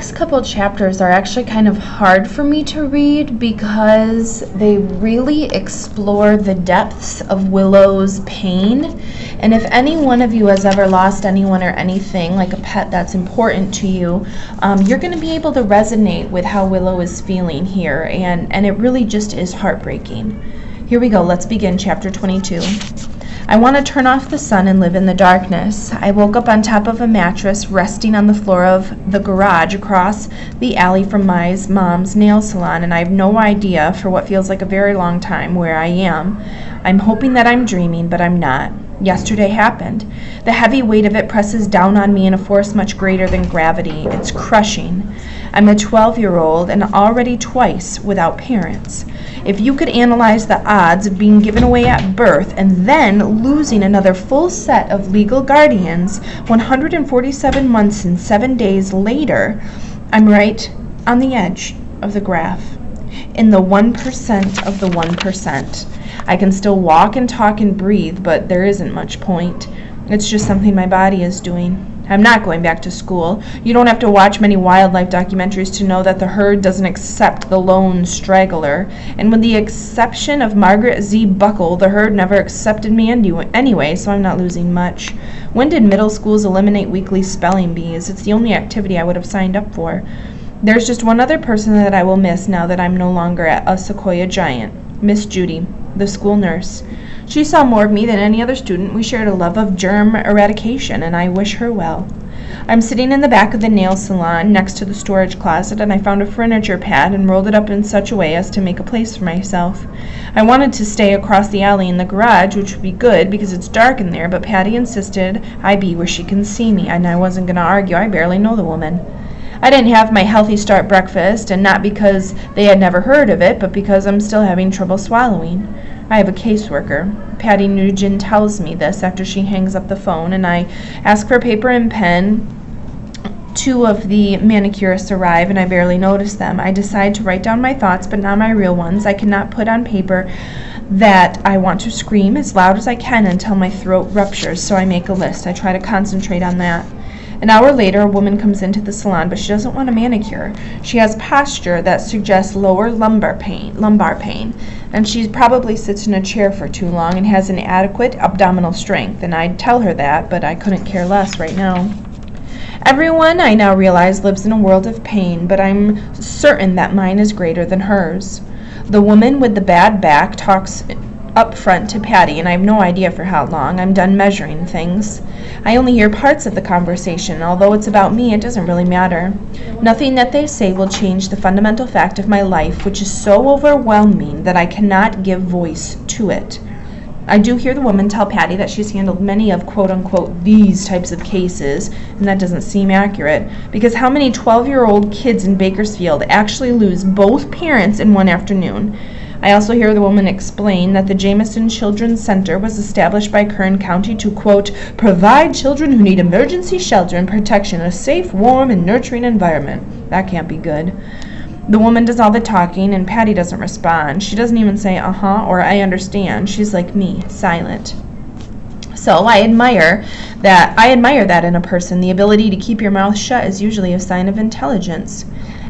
next couple chapters are actually kind of hard for me to read because they really explore the depths of Willow's pain. And if any one of you has ever lost anyone or anything, like a pet that's important to you, you're going to be able to resonate with how Willow is feeling here, and it really just is heartbreaking. Here we go. Let's begin chapter 22. I want to turn off the sun and live in the darkness. I woke up on top of a mattress resting on the floor of the garage across the alley from my mom's nail salon, and I have no idea for what feels like a very long time where I am. I'm hoping that I'm dreaming, but I'm not. Yesterday happened. The heavy weight of it presses down on me in a force much greater than gravity. It's crushing. I'm a 12-year-old and already twice without parents. If you could analyze the odds of being given away at birth and then losing another full set of legal guardians 147 months and 7 days later, I'm right on the edge of the graph, in the 1% of the 1%. I can still walk and talk and breathe, but there isn't much point. It's just something my body is doing. I'm not going back to school. You don't have to watch many wildlife documentaries to know that the herd doesn't accept the lone straggler. And with the exception of Margaret Z. Buckle, the herd never accepted me anyway, so I'm not losing much. When did middle schools eliminate weekly spelling bees? It's the only activity I would have signed up for. There's just one other person that I will miss now that I'm no longer at a Sequoia Giant. Miss Judy, the school nurse. She saw more of me than any other student. We shared a love of germ eradication, and I wish her well. I'm sitting in the back of the nail salon next to the storage closet, and I found a furniture pad and rolled it up in such a way as to make a place for myself. I wanted to stay across the alley in the garage, which would be good because it's dark in there, but Patty insisted I be where she can see me, and I wasn't going to argue. I barely know the woman. I didn't have my Healthy Start breakfast, and not because they had never heard of it, but because I'm still having trouble swallowing. I have a caseworker. Patty Nugent tells me this after she hangs up the phone, and I ask for paper and pen. 2 of the manicurists arrive, and I barely notice them. I decide to write down my thoughts, but not my real ones. I cannot put on paper that I want to scream as loud as I can until my throat ruptures, so I make a list. I try to concentrate on that. An hour later, a woman comes into the salon, but she doesn't want a manicure. She has posture that suggests lower lumbar pain, and she probably sits in a chair for too long and has inadequate abdominal strength, and I'd tell her that, but I couldn't care less right now. Everyone, I now realize, lives in a world of pain, but I'm certain that mine is greater than hers. The woman with the bad back talks up front to Patty, and I have no idea for how long. I'm done measuring things. I only hear parts of the conversation. Although it's about me, it doesn't really matter. Nothing that they say will change the fundamental fact of my life, which is so overwhelming that I cannot give voice to it. I do hear the woman tell Patty that she's handled many of quote-unquote these types of cases, and that doesn't seem accurate, because how many 12-year-old kids in Bakersfield actually lose both parents in one afternoon? I also hear the woman explain that the Jamison Children's Center was established by Kern County to, quote, provide children who need emergency shelter and protection a safe, warm, and nurturing environment. That can't be good. The woman does all the talking, and Patty doesn't respond. She doesn't even say, or I understand. She's like me, silent. So I admire that in a person. The ability to keep your mouth shut is usually a sign of intelligence.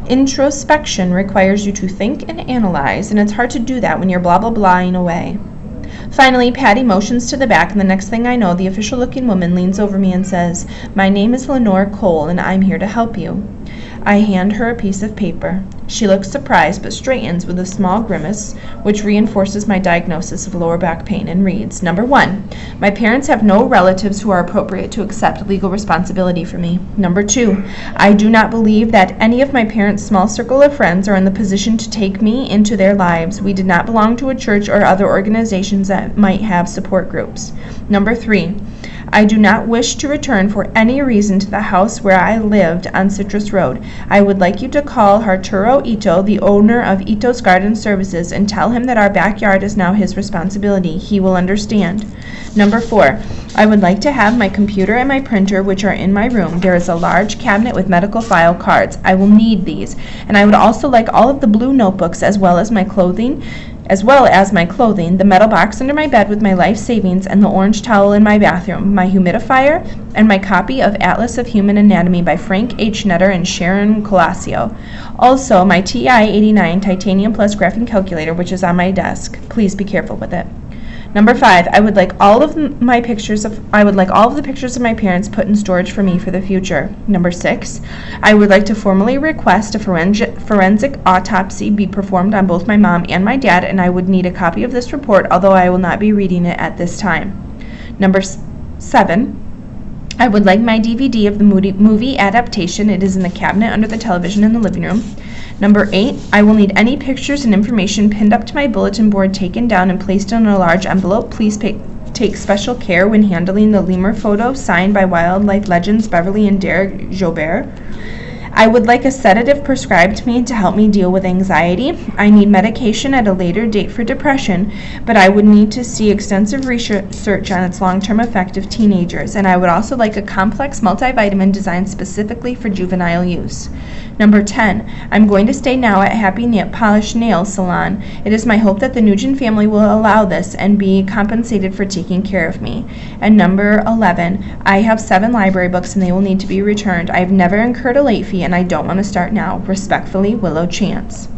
Introspection requires you to think and analyze, and it's hard to do that when you're blah blah blahing away. Finally, Patty motions to the back, and the next thing I know, the official-looking woman leans over me and says, "My name is Lenore Cole, and I'm here to help you." I hand her a piece of paper. She looks surprised, but straightens with a small grimace, which reinforces my diagnosis of lower back pain, and reads, Number 1, my parents have no relatives who are appropriate to accept legal responsibility for me. Number 2, I do not believe that any of my parents' small circle of friends are in the position to take me into their lives. We did not belong to a church or other organizations that might have support groups. Number 3, I do not wish to return for any reason to the house where I lived on Citrus Road. I would like you to call Arturo Ito, the owner of Ito's Garden Services, and tell him that our backyard is now his responsibility. He will understand. Number 4, I would like to have my computer and my printer, which are in my room. There is a large cabinet with medical file cards. I will need these. And I would also like all of the blue notebooks as well as my clothing, the metal box under my bed with my life savings, and the orange towel in my bathroom, my humidifier, and my copy of Atlas of Human Anatomy by Frank H. Netter and Sharon Colascio. Also, my TI-89 Titanium Plus graphing calculator, which is on my desk. Please be careful with it. Number 5, I would like all of the pictures of my parents put in storage for me for the future. Number 6, I would like to formally request a forensic autopsy be performed on both my mom and my dad, and I would need a copy of this report, although I will not be reading it at this time. Number 7, I would like my DVD of the movie adaptation. It is in the cabinet under the television in the living room. Number 8, I will need any pictures and information pinned up to my bulletin board taken down and placed in a large envelope. Please take special care when handling the lemur photo signed by wildlife legends Beverly and Derek Joubert. I would like a sedative prescribed to me to help me deal with anxiety. I need medication at a later date for depression, but I would need to see extensive research on its long-term effect of teenagers, and I would also like a complex multivitamin designed specifically for juvenile use. Number 10, I'm going to stay now at Happy Polish Nail Salon. It is my hope that the Nugent family will allow this and be compensated for taking care of me. And number 11, I have 7 library books and they will need to be returned. I have never incurred a late fee and I don't want to start now. Respectfully, Willow Chance.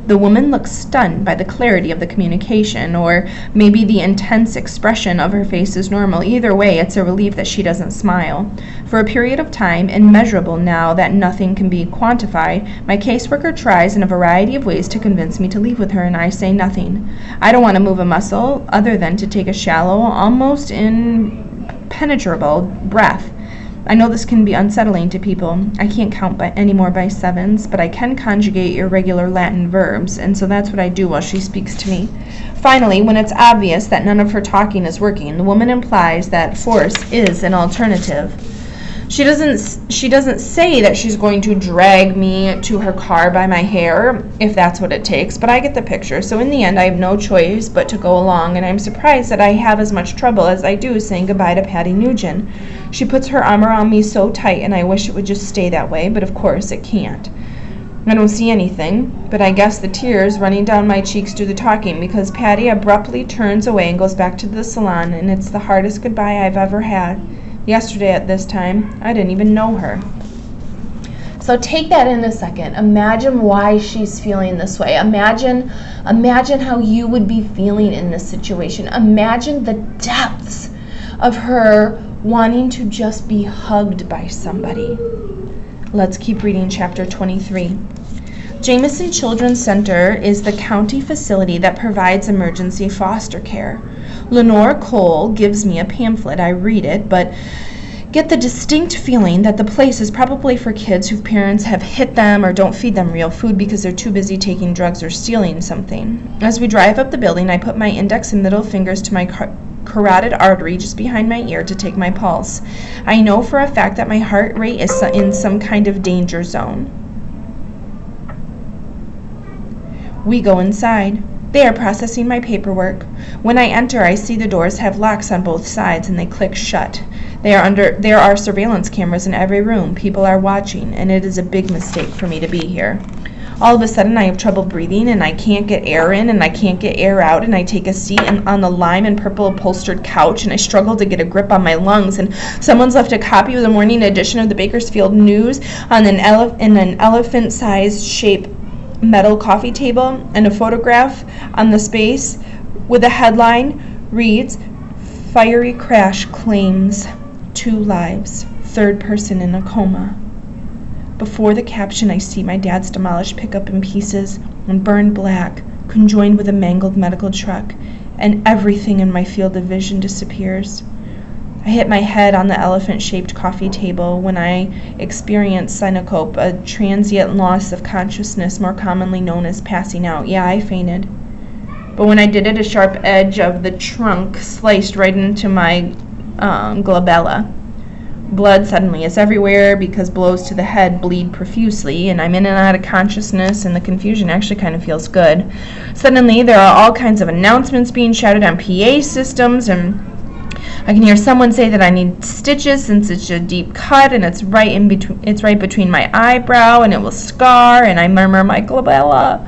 The woman looks stunned by the clarity of the communication, or maybe the intense expression of her face is normal. Either way, it's a relief that she doesn't smile. For a period of time, immeasurable now that nothing can be quantified, my caseworker tries in a variety of ways to convince me to leave with her, and I say nothing. I don't want to move a muscle other than to take a shallow, almost impenetrable breath. I know this can be unsettling to people. I can't count anymore by 7's, but I can conjugate irregular Latin verbs, and so that's what I do while she speaks to me. Finally, when it's obvious that none of her talking is working, the woman implies that force is an alternative. She doesn't say that she's going to drag me to her car by my hair, if that's what it takes, but I get the picture. So in the end, I have no choice but to go along, and I'm surprised that I have as much trouble as I do saying goodbye to Patty Nugent. She puts her arm around me so tight, and I wish it would just stay that way, but of course it can't. I don't see anything, but I guess the tears running down my cheeks do the talking, because Patty abruptly turns away and goes back to the salon, and it's the hardest goodbye I've ever had. Yesterday at this time, I didn't even know her. So take that in a second. Imagine why she's feeling this way. Imagine how you would be feeling in this situation. Imagine the depths of her wanting to just be hugged by somebody. Let's keep reading chapter 23. Jamison Children's Center is the county facility that provides emergency foster care. Lenore Cole gives me a pamphlet. I read it, but get the distinct feeling that the place is probably for kids whose parents have hit them or don't feed them real food because they're too busy taking drugs or stealing something. As we drive up the building, I put my index and middle fingers to my carotid artery just behind my ear to take my pulse. I know for a fact that my heart rate is in some kind of danger zone. We go inside. They are processing my paperwork. When I enter, I see the doors have locks on both sides and they click shut. There are surveillance cameras in every room. People are watching, and it is a big mistake for me to be here. All of a sudden, I have trouble breathing, and I can't get air in, and I can't get air out, and I take a seat on the lime and purple upholstered couch, and I struggle to get a grip on my lungs, and someone's left a copy of the morning edition of the Bakersfield News on in an elephant-sized shape metal coffee table, and a photograph on the space with a headline reads, "Fiery Crash Claims 2 Lives, Third Person in a Coma." Before the caption, I see my dad's demolished pickup in pieces and burned black, conjoined with a mangled medical truck, and everything in my field of vision disappears. I hit my head on the elephant-shaped coffee table when I experienced syncope, a transient loss of consciousness more commonly known as passing out. Yeah, I fainted. But when I did it, a sharp edge of the trunk sliced right into my glabella. Blood suddenly is everywhere because blows to the head bleed profusely, and I'm in and out of consciousness, and the confusion actually kind of feels good. Suddenly, there are all kinds of announcements being shouted on PA systems, and I can hear someone say that I need stitches since it's a deep cut and it's right in between. It's right between my eyebrow and it will scar. And I murmur my glabella,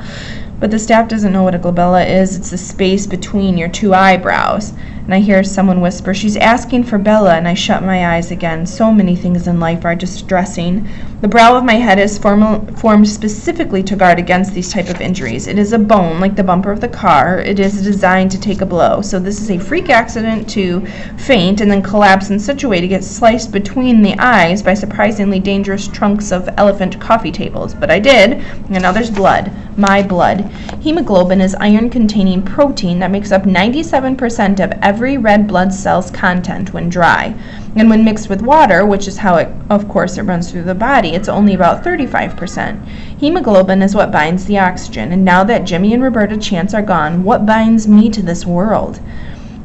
but the staff doesn't know what a glabella is. It's the space between your two eyebrows. And I hear someone whisper, "She's asking for Bella," and I shut my eyes again. So many things in life are distressing. The brow of my head is formed specifically to guard against these type of injuries. It is a bone, like the bumper of the car. It is designed to take a blow. So this is a freak accident to faint and then collapse in such a way to get sliced between the eyes by surprisingly dangerous trunks of elephant coffee tables. But I did, and now there's blood. My blood. Hemoglobin is iron-containing protein that makes up 97% of every red blood cell's content when dry. And when mixed with water, which is how it runs through the body, it's only about 35%. Hemoglobin is what binds the oxygen. And now that Jimmy and Roberta Chance are gone, what binds me to this world?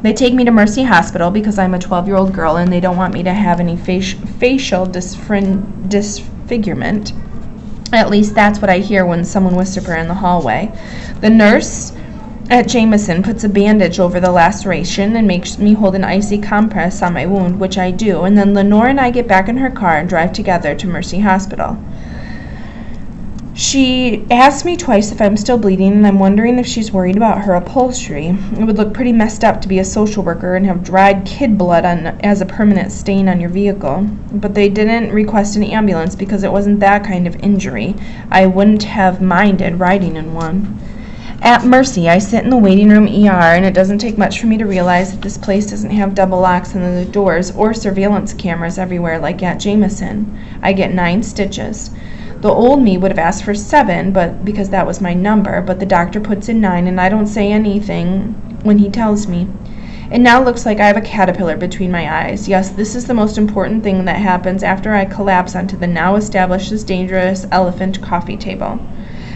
They take me to Mercy Hospital because I'm a 12-year-old girl and they don't want me to have any facial disfigurement. At least that's what I hear when someone whispers in the hallway. The nurse at Jamison puts a bandage over the laceration and makes me hold an icy compress on my wound, which I do, and then Lenore and I get back in her car and drive together to Mercy Hospital. She asks me twice if I'm still bleeding, and I'm wondering if she's worried about her upholstery. It would look pretty messed up to be a social worker and have dried kid blood as a permanent stain on your vehicle. But they didn't request an ambulance because it wasn't that kind of injury. I wouldn't have minded riding in one. At Mercy, I sit in the waiting room ER, and it doesn't take much for me to realize that this place doesn't have double locks on the doors or surveillance cameras everywhere like at Jamison. I get 9 stitches. The old me would have asked for 7, but because that was my number, but the doctor puts in 9, and I don't say anything when he tells me. It now looks like I have a caterpillar between my eyes. Yes, this is the most important thing that happens after I collapse onto the now established as dangerous elephant coffee table.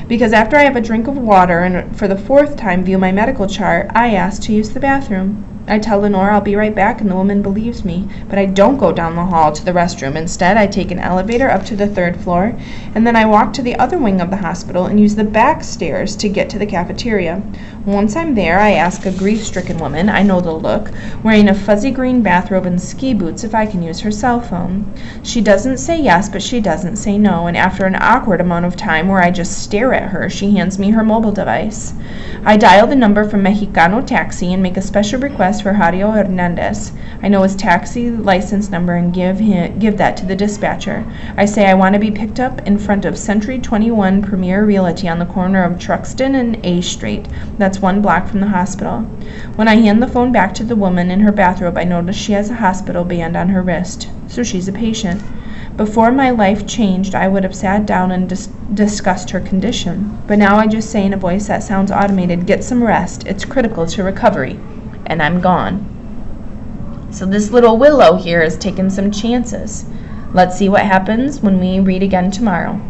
Because after I have a drink of water and for the 4th time view my medical chart, I ask to use the bathroom. I tell Lenore I'll be right back, and the woman believes me, but I don't go down the hall to the restroom. Instead, I take an elevator up to the 3rd floor, and then I walk to the other wing of the hospital and use the back stairs to get to the cafeteria. Once I'm there, I ask a grief-stricken woman, I know the look, wearing a fuzzy green bathrobe and ski boots, if I can use her cell phone. She doesn't say yes, but she doesn't say no, and after an awkward amount of time where I just stare at her, she hands me her mobile device. I dial the number from Mexicano Taxi and make a special request for Jario Hernandez. I know his taxi license number and give that to the dispatcher. I say I want to be picked up in front of Century 21 Premier Realty on the corner of Truxton and A Street. That's 1 block from the hospital. When I hand the phone back to the woman in her bathrobe, I notice she has a hospital band on her wrist, so she's a patient. Before my life changed, I would have sat down and discussed her condition. But now I just say in a voice that sounds automated, "Get some rest. It's critical to recovery." And I'm gone. So this little Willow here has taken some chances. Let's see what happens when we read again tomorrow.